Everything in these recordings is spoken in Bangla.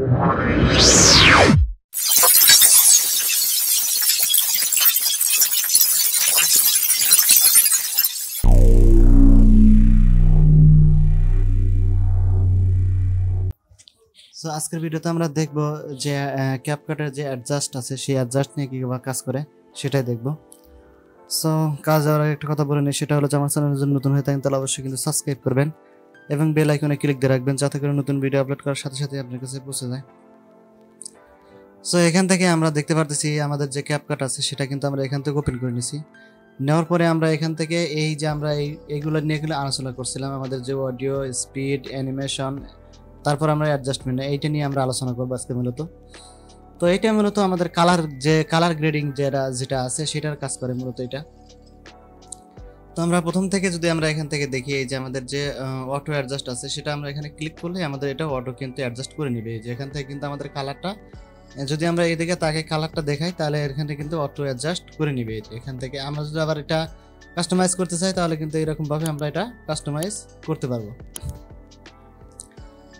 সো আজকের ভিডিওতে আমরা দেখব যে ক্যাপকাটের যে অ্যাডজাস্ট আছে সেই অ্যাডজাস্ট নিয়ে কীভাবে কাজ করে সেটাই দেখব। সো কাজ যাওয়ার একটা কথা বলে নিই, সেটা হলো যে আমার চ্যানেলের জন্য নতুন হয়ে থাকেন তাহলে অবশ্যই কিন্তু সাবস্ক্রাইব করবেন এবং বেল আইকনে ক্লিক দিয়ে রাখবেন যাতে করে নতুন ভিডিও আপলোড করার সাথে সাথে আপনার কাছে পৌঁছে যায়। সো এখান থেকে আমরা দেখতে পারতেছি আমাদের যে ক্যাপকাট আছে সেটা কিন্তু আমরা এখান থেকে ওপেন করে নিছি। নেওয়ার পরে আমরা এখান থেকে এই যে আমরা এইগুলো নিয়ে আলোচনা করছিলাম, আমাদের যে অডিও, স্পিড, অ্যানিমেশন, তারপর আমরা অ্যাডজাস্টমেন্ট, এইটা নিয়ে আমরা আলোচনা করবো আজকে মূলত। তো এইটা মূলত আমাদের কালার গ্রেডিং যেটা আছে সেটার কাজ করে মূলত এটা। তো আমরা প্রথম থেকে যদি আমরা এখান থেকে দেখি, এই যে আমাদের যে অটো অ্যাডজাস্ট আছে সেটা আমরা এখানে ক্লিক করলে আমাদের এটা অটো কিন্তু অ্যাডজাস্ট করে নিবে। যে এখান থেকে কিন্তু আমাদের কালারটা, যদি আমরা এইদিকে তাকে কালারটা দেখাই তাহলে এখানে কিন্তু অটো অ্যাডজাস্ট করে নিবে। এখান থেকে আমরা যদি আবার এটা কাস্টমাইজ করতে চাই তাহলে কিন্তু এরকমভাবে আমরা এটা কাস্টমাইজ করতে পারবো।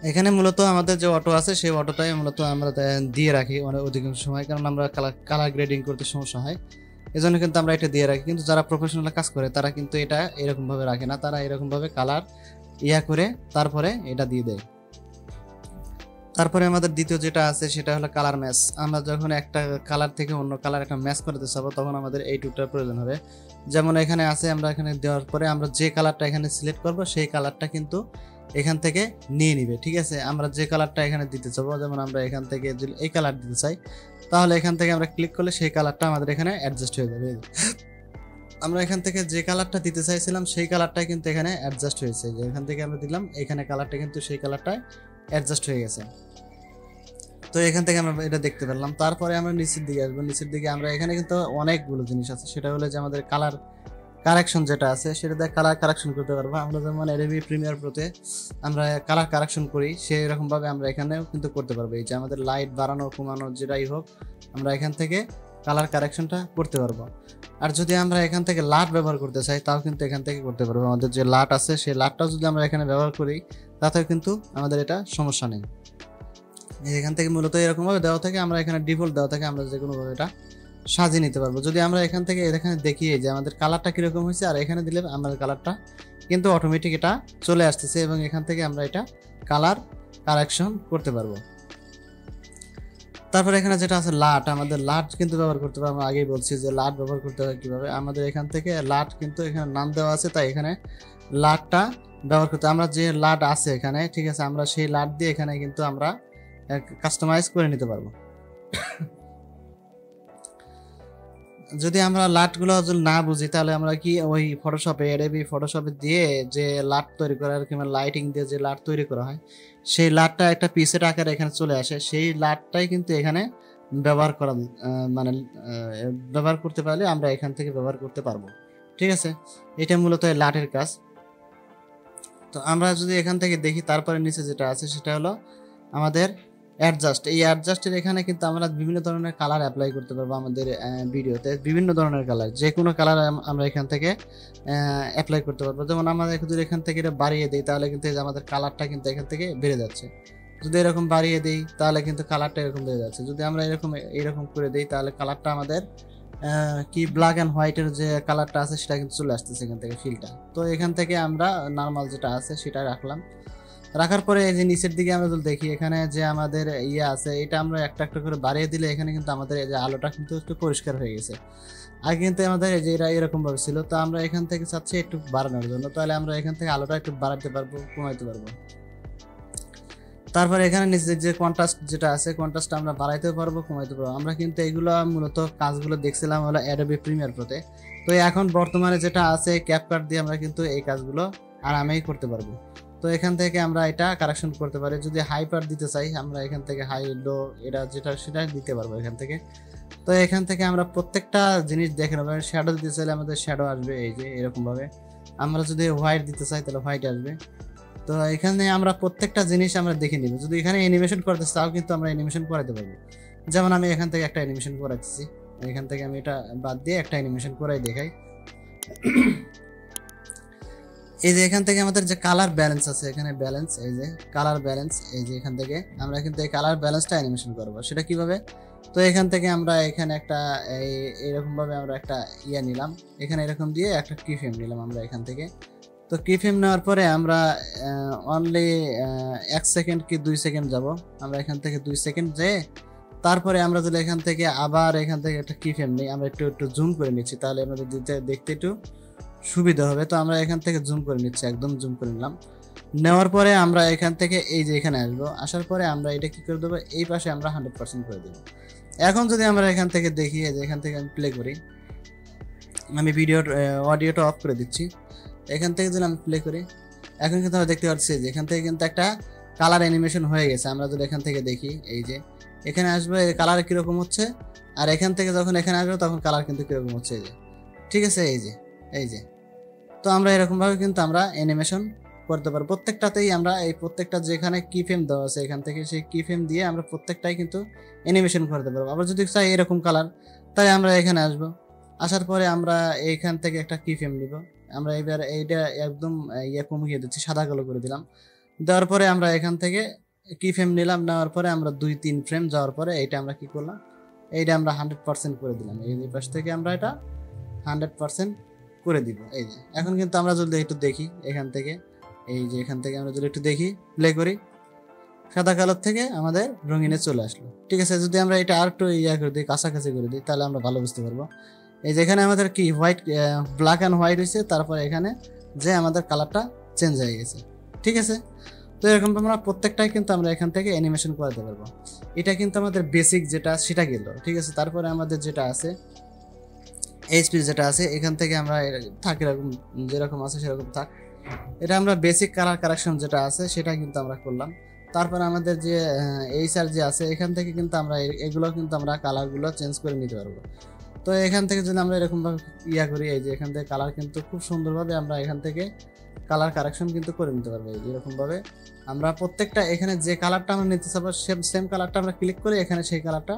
এখানে মূলত আমাদের যে অটো আছে সেই অটোটাই মূলত আমরা দিয়ে রাখি অধিকাংশ সময়, কারণ আমরা কালার গ্রেডিং করতে সমস্যা হয়, এজন্য কিন্তু আমরা এটা দিয়ে রাখি। কিন্তু যারা প্রফেশনাল কাজ করে তারা কিন্তু এটা এরকমভাবে রাখে না, তারা এরকমভাবে কালার করে তারপরে এটা দিয়ে দেয়। তারপরে আমাদের দ্বিতীয় যেটা আছে সেটা হলো কালার ম্যাচ। আমরা যখন একটা কালার থেকে অন্য কালার একটা ম্যাচ করতে চাবো তখন আমাদের এই টুলটার প্রয়োজন হবে। যেমন এখানে আছে, আমরা এখানে দেওয়ার পরে আমরা যে কালারটা এখানে সিলেক্ট করব সেই কালারটা কিন্তু এখান থেকে নিয়ে নিবে। ঠিক আছে, আমরা যে কালারটা এখানে দিতে চাবো, যেমন আমরা এখান থেকে যদি এই কালার দিতে চাই তাহলে এখান থেকে আমরা ক্লিক করলে সেই কালারটা আমাদের এখানে অ্যাডজাস্ট হয়ে যাবে। আমরা এখান থেকে যে কালারটা দিতে চাইছিলাম সেই কালারটাই কিন্তু এখানে অ্যাডজাস্ট হয়েছে। যে এখান থেকে আমরা দিলাম এখানে কালারটা কিন্তু সেই কালারটাই অ্যাডজাস্ট হয়ে গেছে। তো এখান থেকে আমরা এটা দেখতে পেলাম। তারপরে আমরা নিচের দিকে আসবো। নিচের দিকে আমরা এখানে কিন্তু অনেকগুলো জিনিস আছে, সেটা হলো যে আমাদের কালার কারেকশন যেটা আছে সেটা দিয়ে কালার কারেকশন করতে পারবো। আমরা যেমন অ্যাডোবি প্রিমিয়ার প্রোতে আমরা কালার কারেকশন করি সেই রকমভাবে আমরা এখানেও কিন্তু করতে পারবো। এই যে আমাদের লাইট বাড়ানো কমানো যেটাই হোক আমরা এখান থেকে কালার কারেকশনটা করতে পারবো। আর যদি আমরা এখান থেকে লাট ব্যবহার করতে চাই তাও কিন্তু এখান থেকে করতে পারবো। আমাদের যে লাট আছে সেই লাটটাও যদি আমরা এখানে ব্যবহার করি তাতেও কিন্তু আমাদের এটা সমস্যা নেই। এখান থেকে মূলত এরকমভাবে দেওয়া থাকে, আমরা এখানে ডিফল্ট দেওয়া থাকে, আমরা যে কোনোভাবে এটা সাজিয়ে নিতে পারবো। যদি আমরা এখান থেকে এখানে দেখি যে আমাদের কালারটা কীরকম হয়েছে, আর এখানে দিলে আমাদের কালারটা কিন্তু অটোমেটিক এটা চলে আসতেছে এবং এখান থেকে আমরা এটা কালার কারেকশন করতে পারবো। তারপরে এখানে যেটা আছে লাট, আমাদের লাট কিন্তু ব্যবহার করতে পারবো। আমি আগেই বলছি যে লাট ব্যবহার করতে হয় কীভাবে। আমাদের এখান থেকে লাট কিন্তু এখানে নাম দেওয়া আছে, তাই এখানে লাটটা ব্যবহার করতে, আমরা যে লাট আছে এখানে, ঠিক আছে, আমরা সেই লাট দিয়ে এখানে কিন্তু আমরা কাস্টমাইজ করে নিতে পারবো। যদি আমরা লাটগুলো যদি না বুঝি তাহলে আমরা কি ওই ফটোশপে, অ্যাডোবি ফটোশপে দিয়ে যে লাট তৈরি করার কিংবা লাইটিং দিয়ে যে লাট তৈরি করা হয় সেই লাটটা একটা পিসের আকারে এখানে চলে আসে, সেই লাটটাই কিন্তু এখানে ব্যবহার করা ব্যবহার করতে পারলে আমরা এখান থেকে ব্যবহার করতে পারবো। ঠিক আছে, এটা মূলত লাটের কাজ। তো আমরা যদি এখান থেকে দেখি তারপরে নিচে যেটা আছে সেটা হলো আমাদের অ্যাডজাস্ট। এই অ্যাডজাস্টের এখানে কিন্তু আমরা বিভিন্ন ধরনের কালার অ্যাপ্লাই করতে পারবো। আমাদের ভিডিওতে বিভিন্ন ধরনের কালার, যে কোনো কালার আমরা এখান থেকে অ্যাপ্লাই করতে পারবো। যেমন আমাদের যদি এখান থেকে এটা বাড়িয়ে দিই তাহলে কিন্তু আমাদের কালারটা কিন্তু এখান থেকে বেড়ে যাচ্ছে। যদি এরকম বাড়িয়ে দিই তাহলে কিন্তু কালারটা এরকম বেড়ে যাচ্ছে। যদি আমরা এরকম করে দিই তাহলে কালারটা আমাদের কি ব্ল্যাক অ্যান্ড হোয়াইটের যে কালারটা আছে সেটা কিন্তু চলে আসতেছে এখান থেকে ফিলটা। তো এখান থেকে আমরা নর্মাল যেটা আছে সেটা রাখলাম। রাখার পরে এই যে নিচের দিকে আমরা যদি দেখি এখানে যে আমাদের আছে, এটা আমরা একটা একটা করে বাড়িয়ে দিলে এখানে কিন্তু আমাদের এই যে আলোটা কিন্তু একটু পরিষ্কার হয়ে গেছে। আগে কিন্তু আমাদের এই যে এরকম ভাবে ছিল, তো আমরা এখান থেকে চাচ্ছি একটু বাড়ানোর জন্য, তাহলে আমরা এখান থেকে আলোটা একটু বাড়াতে পারবো, কমাইতে পারবো। তারপরে এখানে নিচে যে কন্ট্রাস্ট যেটা আছে, কন্ট্রাস্ট আমরা বাড়াইতেও পারবো, কমাইতে পারবো। আমরা কিন্তু এইগুলো মূলত কাজগুলো দেখছিলাম হলো অ্যাডোবি প্রিমিয়ার প্রোতে। তো এখন বর্তমানে যেটা আছে ক্যাপকাট দিয়ে আমরা কিন্তু এই কাজগুলো আরামেই করতে পারবো। তো এখান থেকে আমরা এটা কারেকশন করতে পারি। যদি হাইপার দিতে চাই আমরা এখান থেকে হাই লো এটা যেটা সেটা দিতে পারবো এখান থেকে। তো এখান থেকে আমরা প্রত্যেকটা জিনিস দেখে নেবো। শ্যাডো দিতে চাইলে আমাদের শ্যাডো আসবে এই যে এরকমভাবে। আমরা যদি হোয়াইট দিতে চাই তাহলে হোয়াইট আসবে। তো এখানে আমরা প্রত্যেকটা জিনিস আমরা দেখে নিব। যদি এখানে অ্যানিমেশন করতে চাও কিন্তু আমরা অ্যানিমেশন করাতে পারবো। যেমন আমি এখান থেকে একটা অ্যানিমেশন করাচ্ছি, এখান থেকে আমি এটা বাদ দিয়ে একটা অ্যানিমেশন করাই দেখাই। এই যে এখান থেকে আমাদের যে কালার ব্যালেন্স আছে, এখানে ব্যালেন্স, এই যে কালার ব্যালেন্স, এই যে এখান থেকে আমরা কিন্তু এই কালার ব্যালেন্সটা অ্যানিমেশন করব। সেটা কিভাবে? তো এখান থেকে আমরা এখানে একটা এইরকম ভাবে আমরা একটা নিলাম, এখানে এরকম দিয়ে একটা কি ফ্রেম নিলাম আমরা এখান থেকে। তো কি ফ্রেম নেওয়ার পরে আমরা অনলি 1 সেকেন্ড কি 2 সেকেন্ড যাব, আমরা এখান থেকে 2 সেকেন্ড যেয়ে তারপরে আমরা যদি এখান থেকে আবার এখান থেকে একটা কি ফ্রেম নিই, আমরা একটু জুম করে নিচ্ছি, তাহলে আমাদের দেখতে একটু সুবিধা হবে। তো আমরা এখান থেকে জুম করে নিচ্ছি, একদম জুম করে নিলাম। নেওয়ার পরে আমরা এখান থেকে এই যে এখানে আসবো, আসার পরে আমরা এটা কি করে দেবো, এই পাশে আমরা 100% করে দেবো। এখন যদি আমরা এখান থেকে দেখি, যে এখান থেকে আমি প্লে করি, আমি অডিওটা অফ করে দিচ্ছি। এখান থেকে যদি আমি প্লে করি, এখন কিন্তু আমরা দেখতে পাচ্ছি যে এখান থেকে কিন্তু একটা কালার অ্যানিমেশন হয়ে গেছে। আমরা যদি এখান থেকে দেখি, এই যে এখানে আসবে কালার কীরকম হচ্ছে, আর এখান থেকে যখন এখানে আসবে তখন কালার কিন্তু কীরকম হচ্ছে, এই যে ঠিক আছে, এই যে। তো আমরা এরকমভাবে কিন্তু আমরা অ্যানিমেশন করতে পারবো প্রত্যেকটাতেই। আমরা এই প্রত্যেকটা যেখানে কি ফ্রেম দেওয়া আছে এখান থেকে সেই কি ফ্রেম দিয়ে আমরা প্রত্যেকটাই কিন্তু অ্যানিমেশন করতে পারবো। আবার যদি চাই এরকম কালার, তাই আমরা এখানে আসবো, আসার পরে আমরা এইখান থেকে একটা কি ফ্রেম নিব। আমরা এবার এইটা একদম কমিয়ে দিচ্ছি, সাদা কালো করে দিলাম। দেওয়ার পরে আমরা এখান থেকে কি ফ্রেম নিলাম, নেওয়ার পরে আমরা 2-3 ফ্রেম যাওয়ার পরে এইটা আমরা কি করলাম, এইটা আমরা 100% করে দিলাম। এই পাশ থেকে আমরা এটা 100% করে দিব। এই যে এখন কিন্তু আমরা যদি একটু দেখি এখান থেকে, এই যে এখান থেকে আমরা যদি একটু দেখি, প্লে করি, সাদা কালোর থেকে আমাদের রঙিনে চলে আসলো। ঠিক আছে, যদি আমরা এটা আর একটু করে দিই, কাছাকাছি করে দিই, তাহলে আমরা ভালো বুঝতে পারবো। এই যে এখানে আমাদের কি হোয়াইট, ব্ল্যাক অ্যান্ড হোয়াইট হয়েছে, তারপরে এখানে যে আমাদের কালারটা চেঞ্জ হয়ে গেছে। ঠিক আছে, তো এরকম আমরা প্রত্যেকটাই কিন্তু আমরা এখান থেকে অ্যানিমেশন করাতে পারবো। এটা কিন্তু আমাদের বেসিক যেটা সেটা গেল। ঠিক আছে, তারপরে আমাদের যেটা আছে এইচপি যেটা আছে, এখান থেকে আমরা থাক এরকম যেরকম আছে সেরকম থাক। এটা আমরা বেসিক কালার কারেকশন যেটা আছে সেটা কিন্তু আমরা করলাম। তারপরে আমাদের যে এইচআর যে আছে, এখান থেকে কিন্তু আমরা এগুলো কিন্তু আমরা কালারগুলো চেঞ্জ করে নিতে পারবো। তো এখান থেকে যদি আমরা এরকমভাবে করি, এই যে এখান থেকে কালার কিন্তু খুব সুন্দরভাবে আমরা এখান থেকে কালার কারেকশন কিন্তু করে নিতে পারবো। এরকমভাবে আমরা প্রত্যেকটা এখানে যে কালারটা আমরা নিতে চাবো সেম কালারটা আমরা ক্লিক করে এখানে সেই কালারটা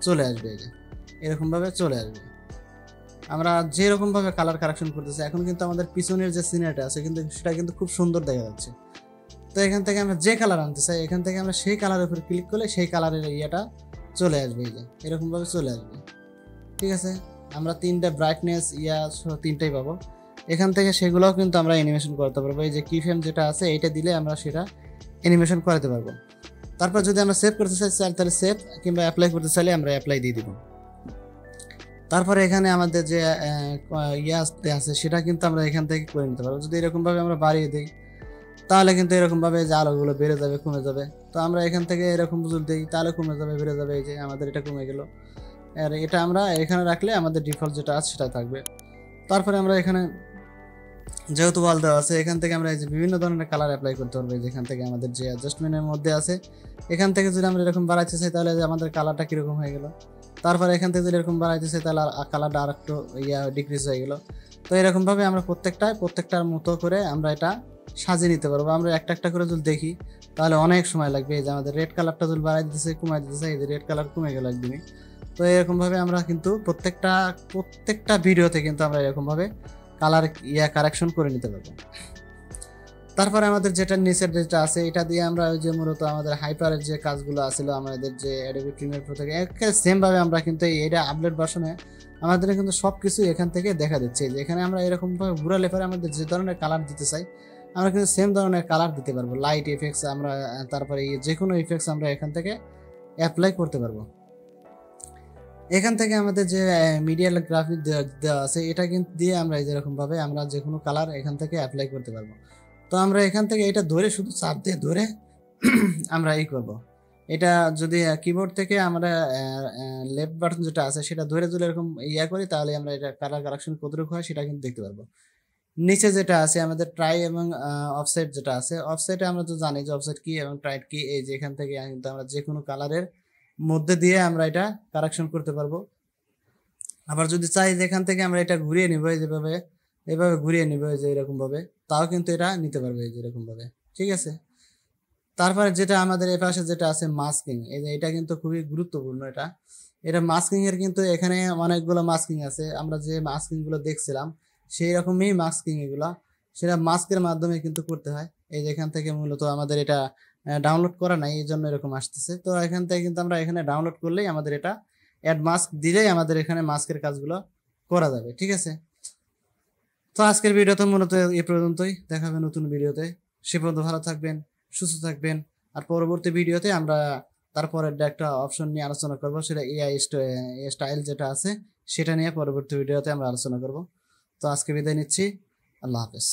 চলে আসবে। এই যে এরকমভাবে চলে আসবে। আমরা যেরকমভাবে কালার কারেকশন করতেছি, এখন কিন্তু আমাদের পিছনের যে সিনারিটা আছে কিন্তু সেটা কিন্তু খুব সুন্দর দেখা যাচ্ছে। তো এখান থেকে আমরা যে কালার আনতে চাই, এখান থেকে আমরা সেই কালারের উপর ক্লিক করলে সেই কালারের ইয়েটা চলে আসবে। এই যে এরকমভাবে চলে আসবে। ঠিক আছে, আমরা 3টা ব্রাইটনেস তিনটাই পাবো এখান থেকে, সেগুলোও কিন্তু আমরা অ্যানিমেশন করতে পারবো। এই যে কি ফ্রেম যেটা আছে এইটা দিলে আমরা সেটা অ্যানিমেশন করাতে পারবো। তারপর যদি আমরা সেভ করতে চাই তাহলে সেভ, কিংবা অ্যাপ্লাই করতে চাইলে আমরা অ্যাপ্লাই দিয়ে দিব। তারপরে এখানে আমাদের যে আছে সেটা কিন্তু আমরা এখান থেকে করে নিতে পারবো। যদি এরকমভাবে আমরা বাড়িয়ে দিই তাহলে কিন্তু এরকমভাবে যে আলোগুলো বেড়ে যাবে, কমে যাবে। তো আমরা এখান থেকে এরকম বুঝল দিই, তাহলে কমে যাবে, বেড়ে যাবে। এই যে আমাদের এটা কমে গেল, আর এটা আমরা এখানে রাখলে আমাদের ডিফল্ট যেটা আছে সেটা থাকবে। তারপরে আমরা এখানে যেহেতু ওয়াল দেওয়া আছে, এখান থেকে আমরা এই যে বিভিন্ন ধরনের কালার অ্যাপ্লাই করতে পারবো। যেখান থেকে আমাদের যে অ্যাডজাস্টমেন্টের মধ্যে আছে এখান থেকে যদি আমরা এরকম বাড়াইতে চাই তাহলে আমাদের কালারটা কীরকম হয়ে গেল। তারপরে এখান থেকে যদি এরকম বাড়াইতে চাই তাহলে কালারটা আর একটু ডিক্রিজ হয়ে গেল। তো এরকমভাবে আমরা প্রত্যেকটার মতো করে আমরা এটা সাজিয়ে নিতে পারবো। আমরা একটা করে যদি দেখি তাহলে অনেক সময় লাগবে। এই যে আমাদের রেড কালারটা যদি বাড়াই দিতেছে, কমাই দিতেছে, এই যে রেড কালার কমে গেল একদমই। তো এরকমভাবে আমরা কিন্তু প্রত্যেকটা ভিডিওতে কিন্তু আমরা এরকমভাবে কালার কারেকশন করে নিতে পারবো। তারপরে আমাদের যেটা নিচের যেটা আছে এটা দিয়ে আমরা ওই যে মূলত আমাদের হাইপারের যে কাজগুলো আছিল আমাদের যে অ্যাডোবি প্রিমিয়ার প্রো থেকে সেম ভাবে আমরা কিন্তু এটা আপডেট ভার্সনে আমাদের কিন্তু সব কিছু এখান থেকে দেখা দিচ্ছে। যে এখানে আমরা এরকমভাবে ঘুরালে পরে আমাদের যে ধরনের কালার দিতে চাই আমরা কিন্তু সেম ধরনের কালার দিতে পারবো। লাইট ইফেক্টস আমরা তারপরে যে কোনো ইফেক্টস আমরা এখান থেকে অ্যাপ্লাই করতে পারবো। এখান থেকে আমাদের যে মিডিয়া গ্রাফিক দেওয়া আছে এটা কিন্তু দিয়ে আমরা যেরকমভাবে আমরা যে কোনো কালার এখান থেকে অ্যাপ্লাই করতে পারবো। তো আমরা এখান থেকে এটা ধরে শুধু চাপ দিয়ে ধরে আমরা করব। এটা যদি কিবোর্ড থেকে আমরা লেফট বাটন যেটা আছে সেটা ধরে যদি এরকম করি তাহলে আমরা এটা কালার কারেকশন কতটুকু হয় সেটা কিন্তু দেখতে পারবো। নিচে যেটা আছে আমাদের ট্রাই এবং অফসেট যেটা আছে, অফসেটে আমরা তো জানি যে অফসেট কি এবং ট্রাই কি। এই যে এখান থেকে কিন্তু আমরা যে কোনো কালারের মধ্যে দিয়ে আমরা এটা কারেকশন করতে পারবো। আবার যদি চাই যে এখান থেকে আমরা এটা ঘুরিয়ে নিব, এভাবে ঘুরিয়ে নিব যে এরকমভাবে, তাও কিন্তু এটা নিতে পারবে এই যে এরকমভাবে। ঠিক আছে, তারপরে যেটা আমাদের এ পাশে যেটা আছে মাস্কিং, এই যে এটা কিন্তু খুবই গুরুত্বপূর্ণ। এটা মাস্কিং এর কিন্তু এখানে অনেকগুলো মাস্কিং আছে। আমরা যে মাস্কিং গুলো দেখছিলাম সেই রকমই মাস্কিং এগুলা। সেটা মাস্কের মাধ্যমে কিন্তু করতে হয়। এই যে এখান থেকে মূলত আমাদের এটা ডাউনলোড করা নাই, এই জন্য এরকম আসতেছে। তো এখান থেকে কিন্তু আমরা এখানে ডাউনলোড করলেই আমাদের এটা অ্যাড মাস্ক দিলেই আমাদের এখানে মাস্কের কাজগুলো করা যাবে, ঠিক আছে। তো আজকের ভিডিওতে মূলত এই পর্যন্তই, দেখা হবে নতুন ভিডিওতে। সে পর্যন্ত ভালো থাকবেন, সুস্থ থাকবেন। আর পরবর্তী ভিডিওতে আমরা তারপরে একটা অপশন নিয়ে আলোচনা করব, সেটা এআই স্টাইল যেটা আছে সেটা নিয়ে পরবর্তী ভিডিওতে আমরা আলোচনা করব। তো আজকে বিদায় নিচ্ছি, আল্লাহ হাফেজ।